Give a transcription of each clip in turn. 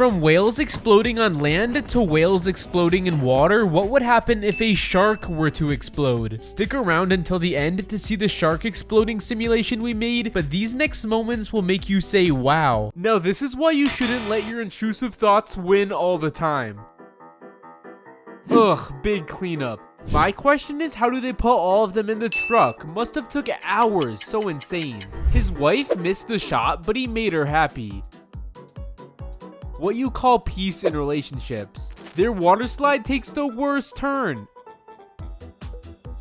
From whales exploding on land to whales exploding in water, what would happen if a shark were to explode? Stick around until the end to see the shark exploding simulation we made, but these next moments will make you say wow. Now this is why you shouldn't let your intrusive thoughts win all the time. Ugh, big cleanup. My question is, how do they put all of them in the truck? Must have took hours, so insane. His wife missed the shot, but he made her happy. What you call peace in relationships. Their water slide takes the worst turn.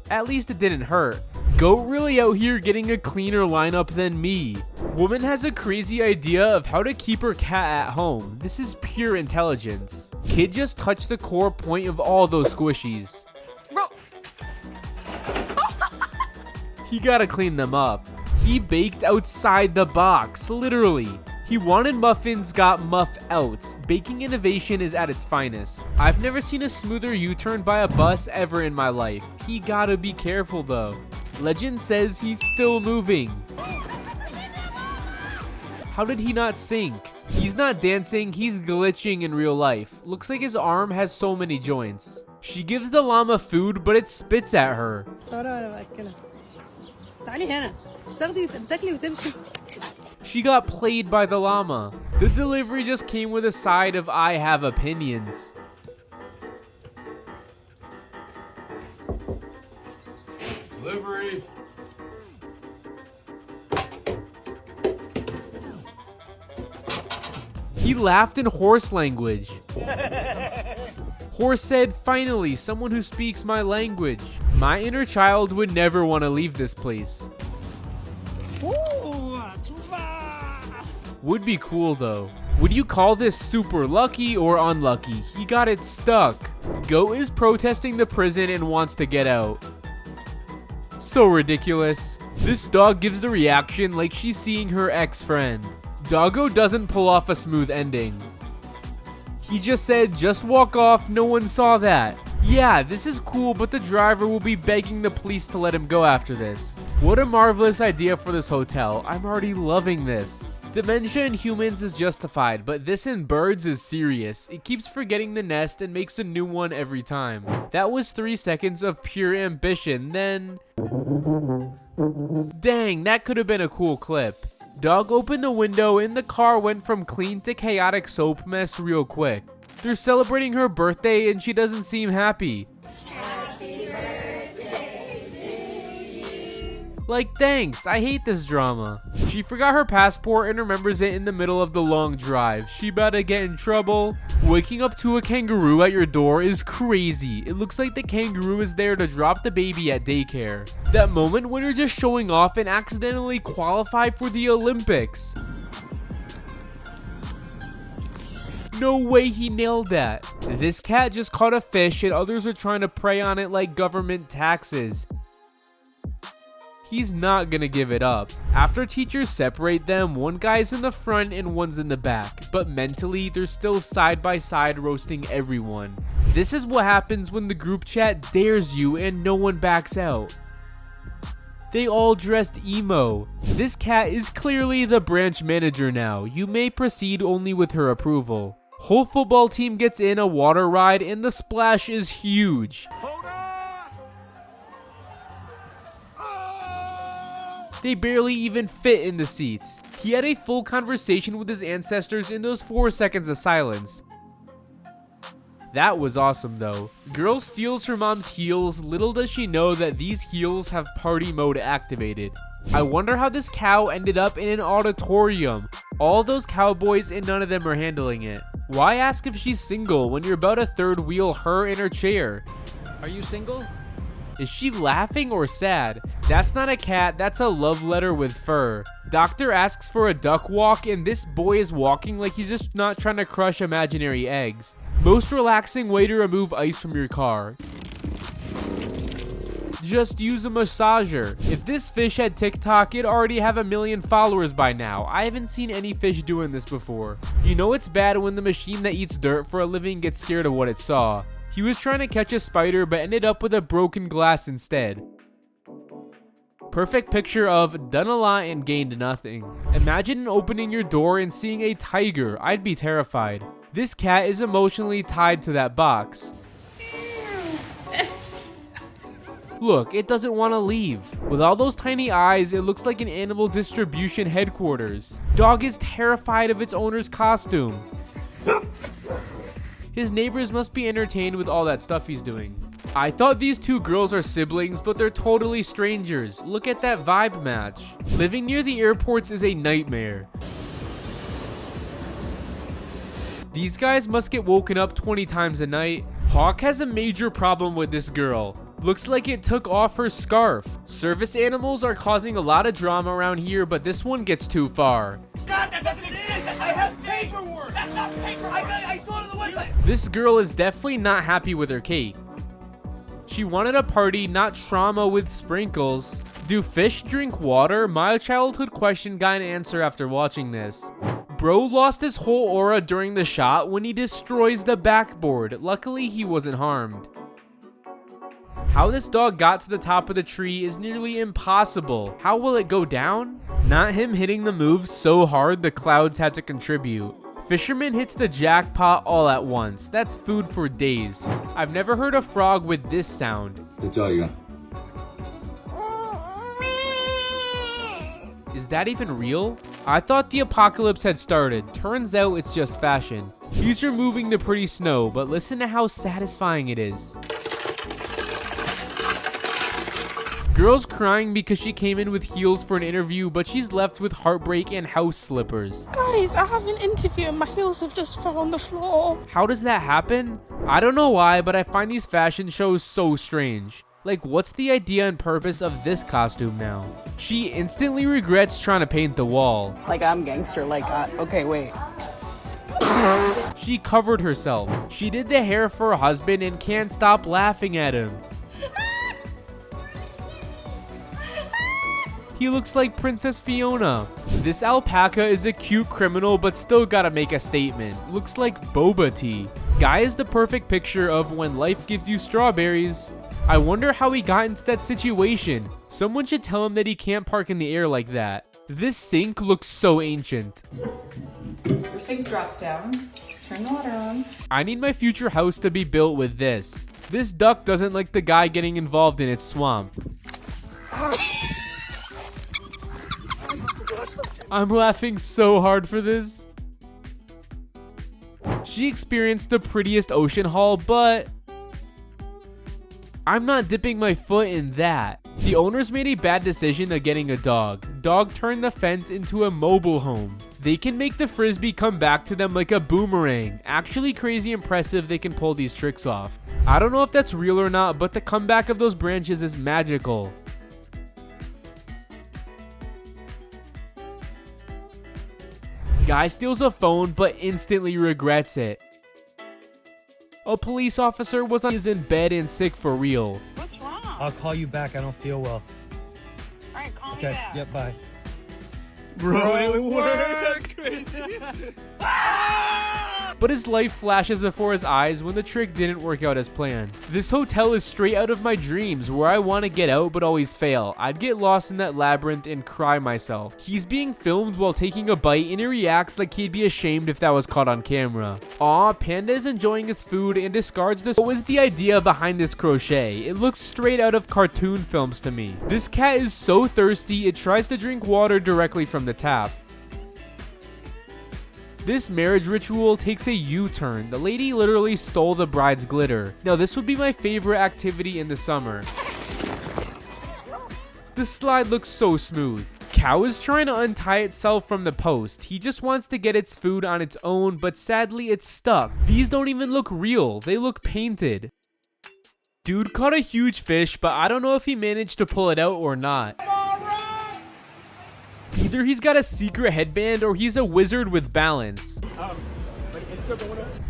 At least it didn't hurt. Goat really out here getting a cleaner lineup than me. Woman has a crazy idea of how to keep her cat at home. This is pure intelligence. Kid just touched the core point of all those squishies. Bro. He gotta clean them up. He baked outside the box, literally. He wanted muffins, got muff outs. Baking innovation is at its finest. I've never seen a smoother U-turn by a bus ever in my life. He gotta be careful though. Legend says he's still moving. How did he not sink? He's not dancing, he's glitching in real life. Looks like his arm has so many joints. She gives the llama food, but it spits at her. She got played by the llama. The delivery just came with a side of I have opinions. Delivery. He laughed in horse language. Horse said, finally, someone who speaks my language. My inner child would never want to leave this place. Would be cool though. Would you call this super lucky or unlucky? He got it stuck. Goat is protesting the prison and wants to get out. So ridiculous. This dog gives the reaction like she's seeing her ex-friend. Doggo doesn't pull off a smooth ending. He just said, just walk off, no one saw that. Yeah, this is cool, but the driver will be begging the police to let him go after this. What a marvelous idea for this hotel. I'm already loving this. Dementia in humans is justified, but this in birds is serious. It keeps forgetting the nest and makes a new one every time. That was 3 seconds of pure ambition, then... Dang, that could have been a cool clip. Dog opened the window and the car went from clean to chaotic soap mess real quick. They're celebrating her birthday and she doesn't seem happy. Like, thanks, I hate this drama. She forgot her passport and remembers it in the middle of the long drive. She about to get in trouble. Waking up to a kangaroo at your door is crazy. It looks like the kangaroo is there to drop the baby at daycare. That moment when you're just showing off and accidentally qualify for the Olympics. No way he nailed that. This cat just caught a fish and others are trying to prey on it like government taxes. He's not gonna give it up. After teachers separate them, one guy's in the front and one's in the back, but mentally they're still side by side roasting everyone. This is what happens when the group chat dares you and no one backs out. They all dressed emo. This cat is clearly the branch manager now. You may proceed only with her approval. Whole football team gets in a water ride and the splash is huge. They barely even fit in the seats. He had a full conversation with his ancestors in those 4 seconds of silence. That was awesome though. Girl steals her mom's heels, little does she know that these heels have party mode activated. I wonder how this cow ended up in an auditorium. All those cowboys and none of them are handling it. Why ask if she's single when you're about to third wheel her in her chair? Are you single? Is she laughing or sad? That's not a cat, that's a love letter with fur. Doctor asks for a duck walk and this boy is walking like he's just not trying to crush imaginary eggs. Most relaxing way to remove ice from your car. Just use a massager. If this fish had TikTok, it'd already have 1 million followers by now. I haven't seen any fish doing this before. You know it's bad when the machine that eats dirt for a living gets scared of what it saw. He was trying to catch a spider but ended up with a broken glass instead. Perfect picture of done a lot and gained nothing. Imagine opening your door and seeing a tiger. I'd be terrified. This cat is emotionally tied to that box. Look, it doesn't want to leave. With all those tiny eyes, it looks like an animal distribution headquarters. Dog is terrified of its owner's costume. His neighbors must be entertained with all that stuff he's doing. I thought these two girls are siblings, but they're totally strangers. Look at that vibe match. Living near the airports is a nightmare. These guys must get woken up 20 times a night. Hawk has a major problem with this girl. Looks like it took off her scarf. Service animals are causing a lot of drama around here, but this one gets too far. Stop! That doesn't exist! I have paperwork! That's not paperwork! I saw it on the website! This girl is definitely not happy with her cake. She wanted a party, not trauma with sprinkles. Do fish drink water? My childhood question got an answer after watching this. Bro lost his whole aura during the shot when he destroys the backboard. Luckily, he wasn't harmed. How this dog got to the top of the tree is nearly impossible. How will it go down? Not him hitting the moves so hard the clouds had to contribute. Fisherman hits the jackpot all at once. That's food for days. I've never heard a frog with this sound. That's all you got. Is that even real? I thought the apocalypse had started. Turns out it's just fashion. He's removing the pretty snow, but listen to how satisfying it is. Girl's crying because she came in with heels for an interview, but she's left with heartbreak and house slippers. Guys, I have an interview and my heels have just fell on the floor. How does that happen? I don't know why, but I find these fashion shows so strange. Like, what's the idea and purpose of this costume now? She instantly regrets trying to paint the wall. Like I'm gangster, okay, wait. She covered herself. She did the hair for her husband and can't stop laughing at him. He looks like Princess Fiona. This alpaca is a cute criminal, but still gotta make a statement. Looks like boba tea. Guy is the perfect picture of when life gives you strawberries. I wonder how he got into that situation. Someone should tell him that he can't park in the air like that. This sink looks so ancient. Your sink drops down. Turn the water on. I need my future house to be built with this. This duck doesn't like the guy getting involved in its swamp. I'm laughing so hard for this. She experienced the prettiest ocean haul, but I'm not dipping my foot in that. The owners made a bad decision of getting a dog. Dog turned the fence into a mobile home. They can make the frisbee come back to them like a boomerang. Actually crazy impressive they can pull these tricks off. I don't know if that's real or not, but the comeback of those branches is magical. Guy steals a phone but instantly regrets it. A police officer is in bed and sick for real. What's wrong? I'll call you back. I don't feel well. Alright, call me Okay. back. Yep. Bye. Bro, it worked! But his life flashes before his eyes when the trick didn't work out as planned. This hotel is straight out of my dreams where I want to get out but always fail. I'd get lost in that labyrinth and cry myself. He's being filmed while taking a bite and he reacts like he'd be ashamed if that was caught on camera. Aw, Panda is enjoying his food and discards this. What was the idea behind this crochet? It looks straight out of cartoon films to me. This cat is so thirsty it tries to drink water directly from the tap. This marriage ritual takes a U-turn. The lady literally stole the bride's glitter. Now this would be my favorite activity in the summer. The slide looks so smooth. Cow is trying to untie itself from the post. He just wants to get its food on its own, but sadly it's stuck. These don't even look real. They look painted. Dude caught a huge fish, but I don't know if he managed to pull it out or not. Either he's got a secret headband or he's a wizard with balance.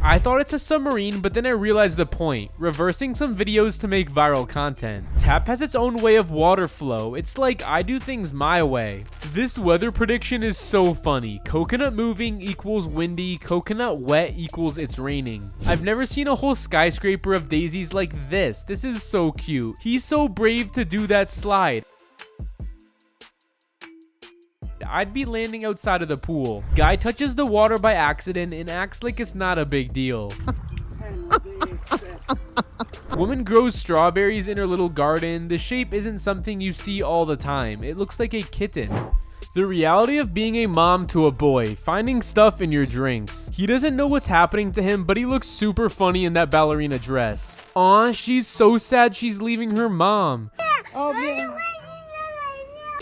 I thought it's a submarine, but then I realized the point. Reversing some videos to make viral content. Tap has its own way of water flow. It's like I do things my way. This weather prediction is so funny. Coconut moving equals windy. Coconut wet equals it's raining. I've never seen a whole skyscraper of daisies like this. This is so cute. He's so brave to do that slide. I'd be landing outside of the pool. Guy touches the water by accident and acts like it's not a big deal. Woman grows strawberries in her little garden. The shape isn't something you see all the time. It looks like a kitten. The reality of being a mom to a boy, finding stuff in your drinks. He doesn't know what's happening to him, but he looks super funny in that ballerina dress. Aw, she's so sad she's leaving her mom.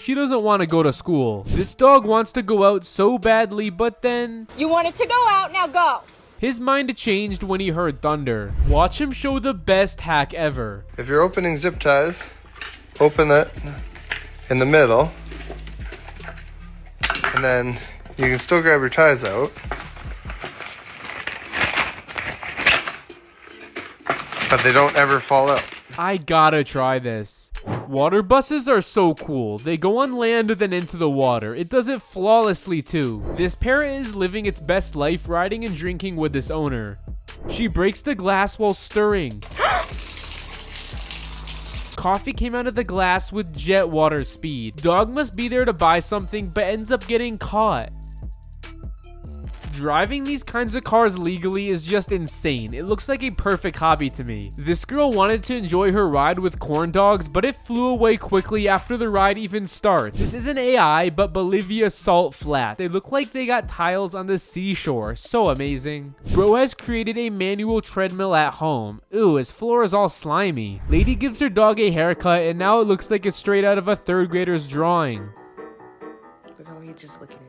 She doesn't want to go to school. This dog wants to go out so badly, but then... You wanted to go out, now go! His mind changed when he heard thunder. Watch him show the best hack ever. If you're opening zip ties, open that in the middle. And then you can still grab your ties out. But they don't ever fall out. I gotta try this. Water buses are so cool. They go on land then into the water. It does it flawlessly too. This parrot is living its best life riding and drinking with this owner. She breaks the glass while stirring. Coffee came out of the glass with jet water speed. Dog must be there to buy something but ends up getting caught. Driving these kinds of cars legally is just insane. It looks like a perfect hobby to me. This girl wanted to enjoy her ride with corn dogs, but it flew away quickly after the ride even starts. This isn't AI, but Bolivia salt flat. They look like they got tiles on the seashore. So amazing. Bro has created a manual treadmill at home. Ooh, his floor is all slimy. Lady gives her dog a haircut, and now it looks like it's straight out of a third grader's drawing. Look how he's just looking at me.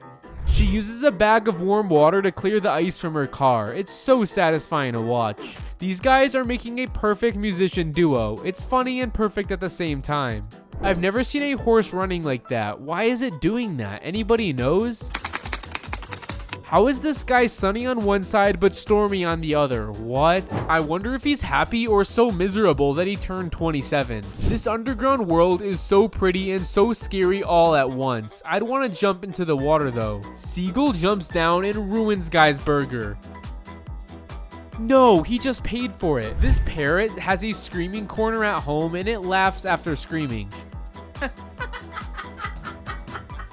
She uses a bag of warm water to clear the ice from her car. It's so satisfying to watch. These guys are making a perfect musician duo. It's funny and perfect at the same time. I've never seen a horse running like that. Why is it doing that? Anybody knows? How is this guy sunny on one side but stormy on the other? What? I wonder if he's happy or so miserable that he turned 27. This underground world is so pretty and so scary all at once. I'd want to jump into the water though. Seagull jumps down and ruins guy's burger. No, he just paid for it. This parrot has a screaming corner at home and it laughs after screaming.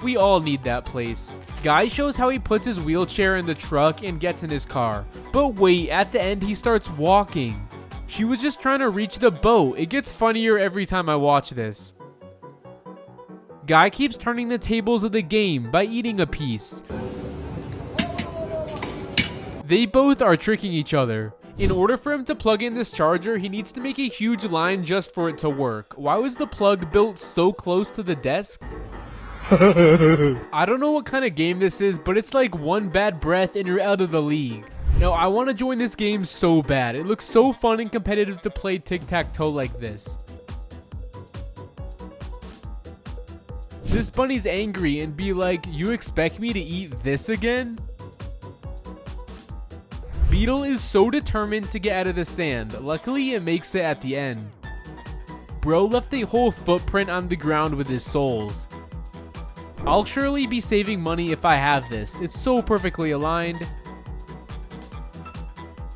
We all need that place. Guy shows how he puts his wheelchair in the truck and gets in his car. But wait, at the end he starts walking. She was just trying to reach the boat. It gets funnier every time I watch this. Guy keeps turning the tables of the game by eating a piece. They both are tricking each other. In order for him to plug in this charger, he needs to make a huge line just for it to work. Why was the plug built so close to the desk? I don't know what kind of game this is, but it's like one bad breath and you're out of the league. Now, I want to join this game so bad. It looks so fun and competitive to play tic-tac-toe like this. This bunny's angry and be like, you expect me to eat this again? Beetle is so determined to get out of the sand. Luckily, it makes it at the end. Bro left a whole footprint on the ground with his soles. I'll surely be saving money if I have this. It's so perfectly aligned.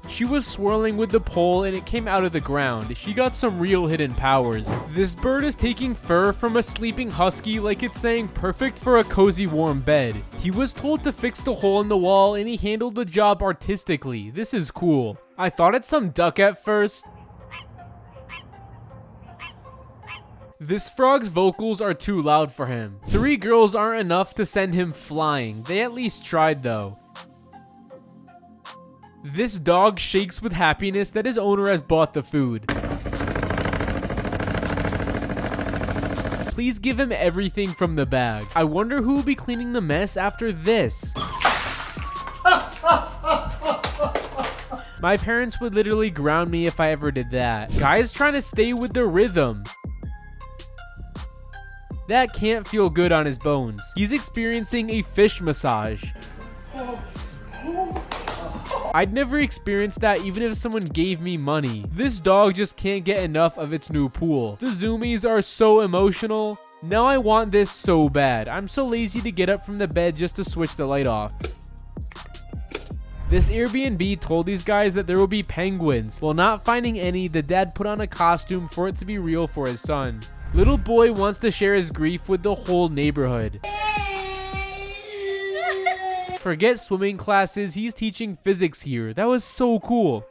She was swirling with the pole and it came out of the ground. She got some real hidden powers. This bird is taking fur from a sleeping husky like it's saying perfect for a cozy warm bed. He was told to fix the hole in the wall and he handled the job artistically. This is cool. I thought it's some duck at first. This frog's vocals are too loud for him. 3 girls aren't enough to send him flying. They at least tried though. This dog shakes with happiness that his owner has bought the food. Please give him everything from the bag. I wonder who will be cleaning the mess after this. My parents would literally ground me if I ever did that. Guy's trying to stay with the rhythm. That can't feel good on his bones. He's experiencing a fish massage. I'd never experienced that even if someone gave me money. This dog just can't get enough of its new pool. The zoomies are so emotional. Now I want this so bad. I'm so lazy to get up from the bed just to switch the light off. This Airbnb told these guys that there will be penguins. While not finding any, the dad put on a costume for it to be real for his son. Little boy wants to share his grief with the whole neighborhood. Forget swimming classes, he's teaching physics here. That was so cool.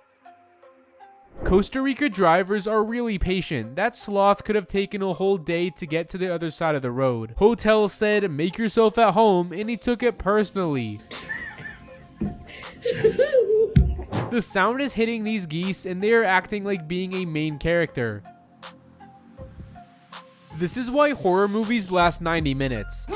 Costa Rica drivers are really patient. That sloth could have taken a whole day to get to the other side of the road. Hotel said, make yourself at home, and he took it personally. The sound is hitting these geese, and they are acting like being a main character. This is why horror movies last 90 minutes.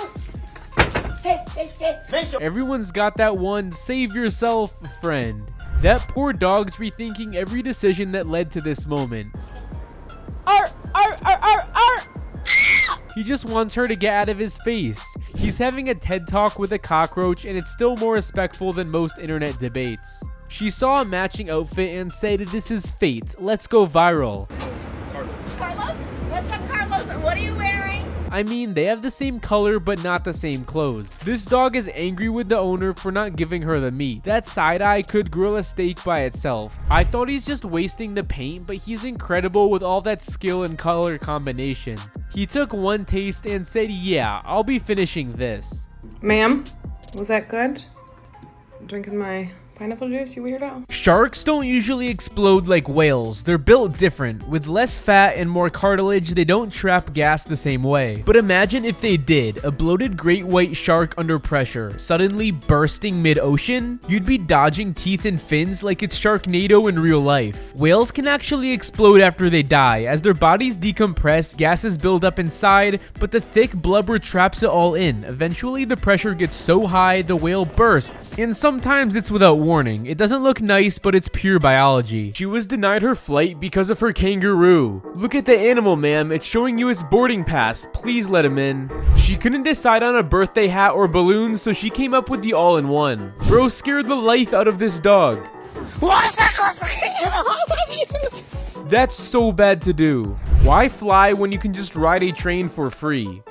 Everyone's got that one save yourself friend. That poor dog's rethinking every decision that led to this moment. He just wants her to get out of his face. He's having a TED talk with a cockroach, and it's still more respectful than most internet debates. She saw a matching outfit and said, "This is fate. Let's go viral." Carlos? What's up, Carlos? What are you wearing? I mean, they have the same color but not the same clothes. This dog is angry with the owner for not giving her the meat. That side eye could grill a steak by itself. I thought he's just wasting the paint, but he's incredible with all that skill and color combination. He took one taste and said, "Yeah, I'll be finishing this." Ma'am, was that good? I'm drinking my pineapple juice, you weirdo. Sharks don't usually explode like whales. They're built different. With less fat and more cartilage, they don't trap gas the same way. But imagine if they did. A bloated great white shark under pressure, suddenly bursting mid-ocean? You'd be dodging teeth and fins like it's Sharknado in real life. Whales can actually explode after they die. As their bodies decompress, gases build up inside, but the thick blubber traps it all in. Eventually, the pressure gets so high, the whale bursts. And sometimes it's without warning. It doesn't look nice, but it's pure biology. She was denied her flight because of her kangaroo. Look at the animal, ma'am. It's showing you its boarding pass. Please let him in. She couldn't decide on a birthday hat or balloons, so she came up with the all-in-one. Bro scared the life out of this dog. That's so bad to do. Why fly when you can just ride a train for free?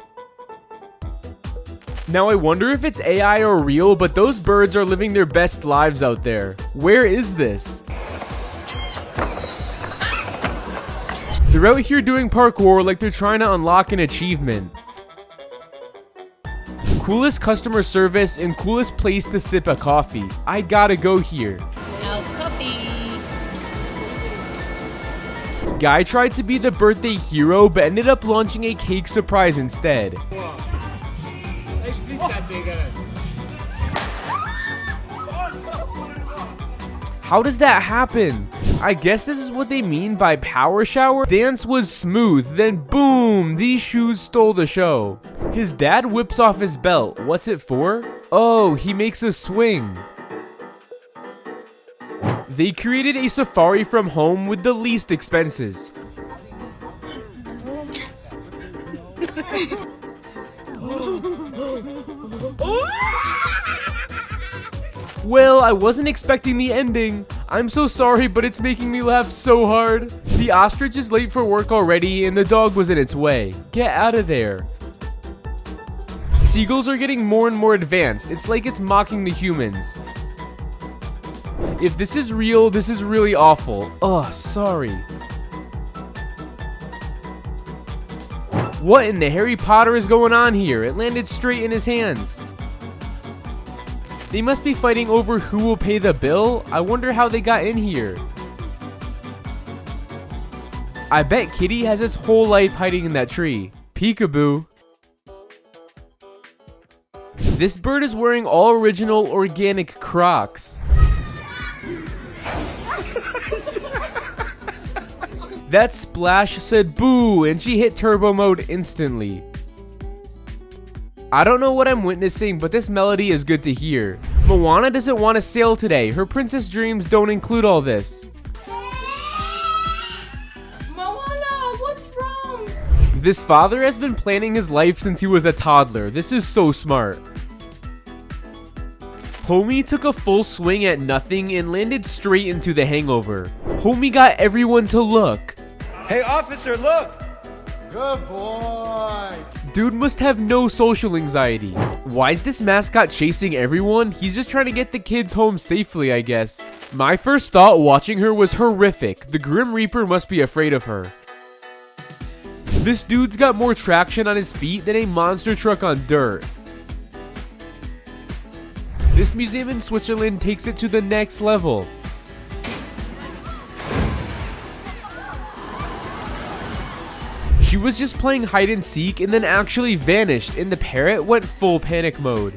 Now I wonder if it's AI or real, but those birds are living their best lives out there. Where is this? They're out here doing parkour like they're trying to unlock an achievement. Coolest customer service and coolest place to sip a coffee. I gotta go here. No coffee. Guy tried to be the birthday hero, but ended up launching a cake surprise instead. How does that happen? I guess this is what they mean by power shower. Dance was smooth, then boom, these shoes stole the show. His dad whips off his belt. What's it for? Oh, he makes a swing. They created a safari from home with the least expenses. Well, I wasn't expecting the ending. I'm so sorry, but it's making me laugh so hard. The ostrich is late for work already, and the dog was in its way. Get out of there. Seagulls are getting more and more advanced. It's like it's mocking the humans. If this is real, this is really awful. Ugh, sorry. What in the Harry Potter is going on here? It landed straight in his hands. They must be fighting over who will pay the bill. I wonder how they got in here. I bet Kitty has its whole life hiding in that tree. Peekaboo. This bird is wearing all original organic Crocs. That splash said boo, and she hit turbo mode instantly. I don't know what I'm witnessing, but this melody is good to hear. Moana doesn't want to sail today. Her princess dreams don't include all this. Moana, what's wrong? This father has been planning his life since he was a toddler. This is so smart. Homie took a full swing at nothing and landed straight into the hangover. Homie got everyone to look. Hey, officer, look! Good boy! Dude must have no social anxiety. Why is this mascot chasing everyone? He's just trying to get the kids home safely, I guess. My first thought watching her was horrific. The Grim Reaper must be afraid of her. This dude's got more traction on his feet than a monster truck on dirt. This museum in Switzerland takes it to the next level. She was just playing hide and seek and then actually vanished, and the parrot went full panic mode.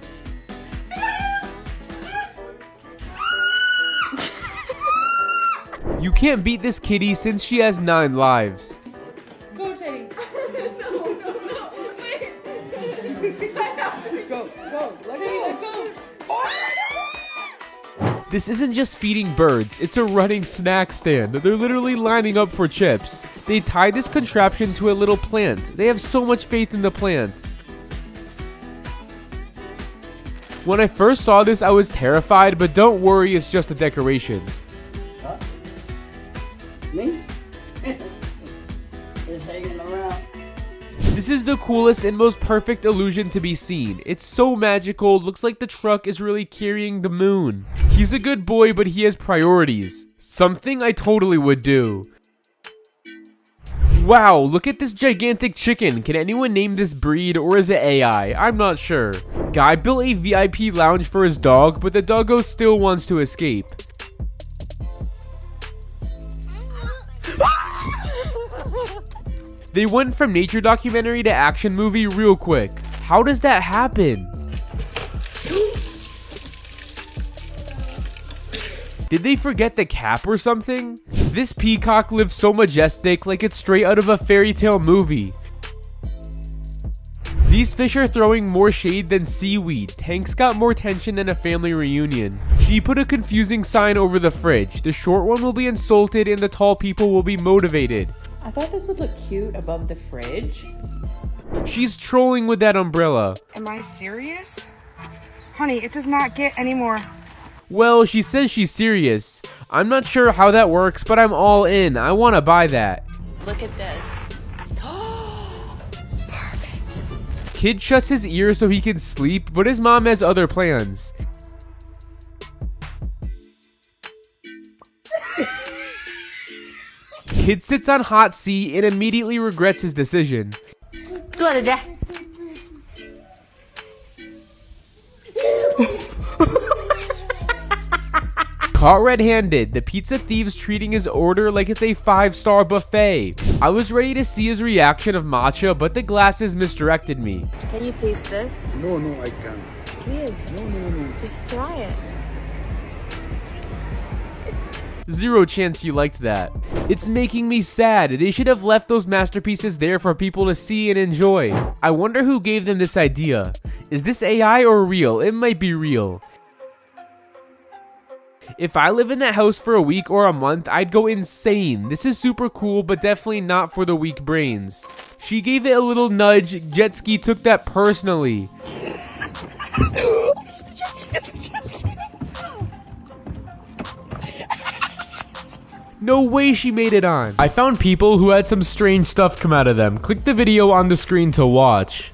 You can't beat this kitty since she has 9 lives. Go, Teddy. This isn't just feeding birds, it's a running snack stand. They're literally lining up for chips. They tie this contraption to a little plant. They have so much faith in the plant. When I first saw this, I was terrified, but don't worry, it's just a decoration. Huh? Me? Just hanging around. This is the coolest and most perfect illusion to be seen. It's so magical, looks like the truck is really carrying the moon. He's a good boy, but he has priorities. Something I totally would do. Wow, look at this gigantic chicken. Can anyone name this breed, or is it AI? I'm not sure. Guy built a VIP lounge for his dog, but the doggo still wants to escape. They went from nature documentary to action movie real quick. How does that happen? Did they forget the cap or something? This peacock lives so majestic, like it's straight out of a fairy tale movie. These fish are throwing more shade than seaweed. Tank's got more tension than a family reunion. She put a confusing sign over the fridge. The short one will be insulted and the tall people will be motivated. I thought this would look cute above the fridge. She's trolling with that umbrella. Am I serious? Honey, it does not get any more. Well, she says she's serious. I'm not sure how that works, but I'm all in. I want to buy that. Look at this. Perfect. Kid shuts his ears so he can sleep, but his mom has other plans. Kid sits on hot seat and immediately regrets his decision. Caught red-handed, the pizza thief's treating his order like it's a 5-star buffet. I was ready to see his reaction of matcha, but the glasses misdirected me. Can you taste this? No, I can't. Please. No. Just try it. Zero chance you liked that. It's making me sad. They should have left those masterpieces there for people to see and enjoy. I wonder who gave them this idea. Is this AI or real? It might be real. If I live in that house for a week or a month, I'd go insane. This is super cool, but definitely not for the weak brains. She gave it a little nudge. Jetski took that personally. No way she made it on. I found people who had some strange stuff come out of them. Click the video on the screen to watch.